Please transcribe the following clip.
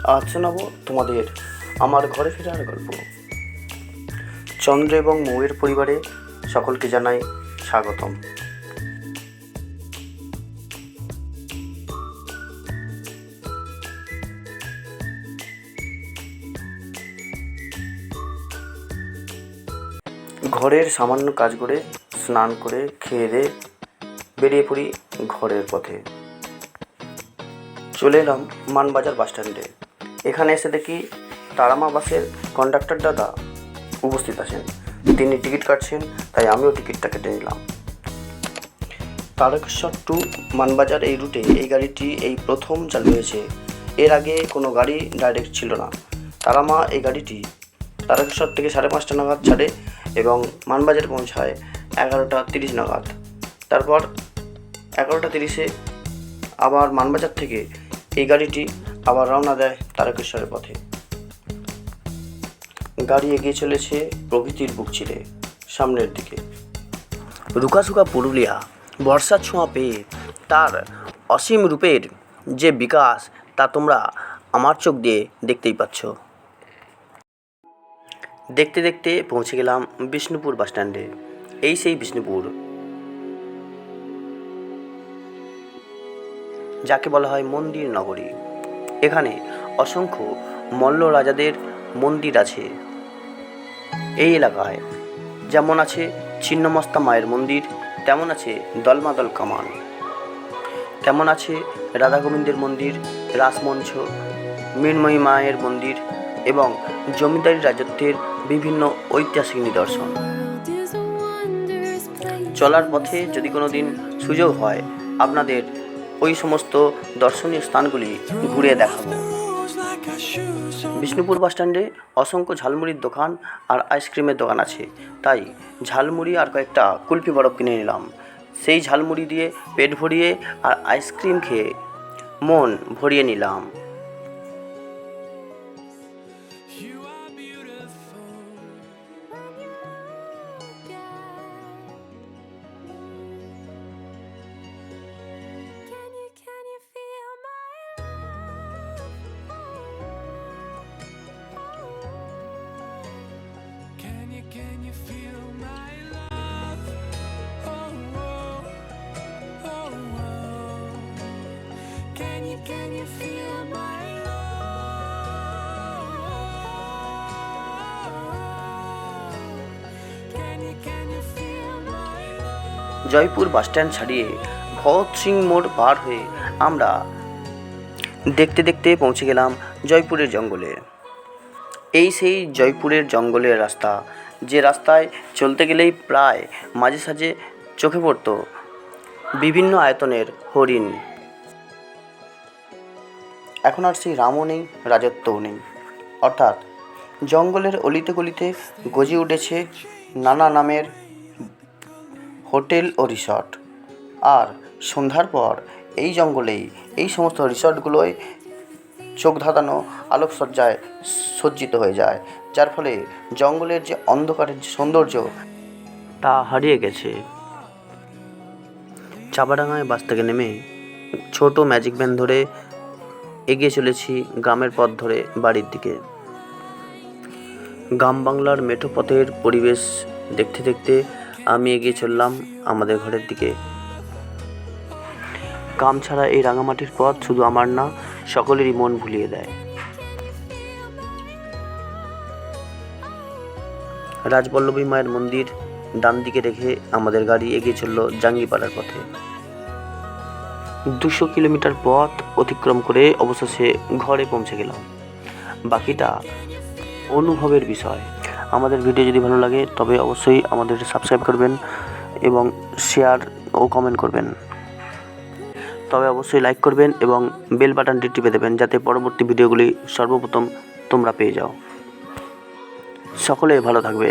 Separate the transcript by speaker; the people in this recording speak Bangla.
Speaker 1: আজ শোনাবো তোমাদের আমার ঘরে ফেরার গল্প। চন্দ্র এবং মৌয়ের পরিবারে সকলকে জানাই স্বাগতম। ঘরের সামান্য কাজ করে স্নান করে খেয়ে দিয়ে বেরিয়ে পড়ি ঘরের পথে। চলে এলাম মানবাজার বাস স্ট্যান্ডে। এখানে এসে দেখি তারামা বাসের কন্ডাক্টর দাদা উপস্থিত আছেন। তিনি টিকিট কাটছেন, তাই আমিও টিকিটটা কেটে নিলাম। তারকেশ্বর টু মানবাজার এই রুটে এই গাড়িটি এই প্রথম চালু হয়েছে। এর আগে কোনো গাড়ি ডাইরেক্ট ছিল না। তারামা এই গাড়িটি তারকেশ্বর থেকে 5:30 নাগাদ ছাড়ে এবং মানবাজার পৌঁছায় 11:30 নাগাদ। তারপর 11:30-এ আবার মানবাজার থেকে এই গাড়িটি আবার রওনা দেয় তারকেশ্বরের পথে। গাড়ি এগিয়ে চলেছে প্রকৃতির বুক চিরে সামনের দিকে। রুকাসুকা পুরুলিয়া বর্ষার ছোঁয়া পেয়ে তার অসীম রূপের যে বিকাশ তা তোমরা আমার চোখ দিয়ে দেখতেই পাচ্ছ। দেখতে দেখতে পৌঁছে গেলাম বিষ্ণুপুর বাস স্ট্যান্ডে। এই সেই বিষ্ণুপুর, যাকে বলা হয় মন্দির নগরী। এখানে অসংখ্য মল্ল রাজাদের মন্দির আছে। এই এলাকায় যেমন আছে ছিন্নমস্তা মায়ের মন্দির, তেমন আছে দলমাদল কামান, তেমন আছে রাধা গোবিন্দের মন্দির, রাসমঞ্চ, মৃন্ময়ী মায়ের মন্দির এবং জমিদারি রাজত্বের বিভিন্ন ঐতিহাসিক নিদর্শন। চলার পথে যদি কোনো দিন সুযোগ হয় আপনাদের ওই সমস্ত দর্শনীয় স্থানগুলি ঘুরে দেখাবো। বিষ্ণুপুর বাস স্ট্যান্ডে অসংখ্য ঝালমুড়ির দোকান আর আইসক্রিমের দোকান আছে, তাই ঝালমুড়ি আর কয়েকটা কুলফি বরফ কিনে নিলাম। সেই ঝালমুড়ি দিয়ে পেট ভরিয়ে আর আইসক্রিম খেয়ে মন ভরিয়ে নিলাম।
Speaker 2: Can you feel my love? Oh, oh, oh, oh. Can you feel my love? Can you feel my love?
Speaker 1: Jaipur bus stand ছাড়িয়ে ভগৎ সিং মোড় পার হয়ে আমরা দেখতে দেখতে পৌঁছে গেলাম জয়পুরের জঙ্গলে। এই সেই জয়পুরের জঙ্গলের রাস্তা, যে রাস্তায় চলতে গেলেই প্রায় মাঝে সাঝে চোখে পড়ত বিভিন্ন আয়তনের হরিণ। এখন আর সেই রামও নেই, রাজত্বও নেই। অর্থাৎ জঙ্গলের অলিতে গলিতে গজে উঠেছে নানা নামের হোটেল ও রিসর্ট। আর সন্ধ্যার পর এই জঙ্গলেই এই সমস্ত রিসর্টগুলোয় চোখ ধাঁধানো আলোকসজ্জায় সজ্জিত হয়ে যায়, যার ফলে জঙ্গলের যে অন্ধকারের যে সৌন্দর্য তা হারিয়ে গেছে। চাপাডাঙ্গায় বাস থেকে নেমে ছোট ম্যাজিক ভ্যান ধরে এগিয়ে চলেছি গ্রামের পথ ধরে বাড়ির দিকে। গ্রাম বাংলার মেঠো পথের পরিবেশ দেখতে দেখতে আমি এগিয়ে চললাম আমাদের ঘরের দিকে। গ্রাম ছাড়া এই রাঙামাটির পথ শুধু আমার না, সকলেরই মন ভুলিয়ে দেয়। রাজবল্লভী মায়ের মন্দির ডান দিকে রেখে আমাদের গাড়ি এগিয়ে চলল জাঙ্গিপাড়ার পথে। 200 কিলোমিটার পথ অতিক্রম করে অবশেষে ঘরে পৌঁছে গেলাম। বাকিটা অনুভবের বিষয়। আমাদের ভিডিও যদি ভালো লাগে তবে অবশ্যই আমাদের সাবস্ক্রাইব করবেন এবং শেয়ার ও কমেন্ট করবেন। তবে অবশ্যই লাইক করবেন এবং বেল বাটনটি টিপে দেবেন, যাতে পরবর্তী ভিডিওগুলি সর্বপ্রথম তোমরা পেয়ে যাও। সকলে ভালো থাকবে।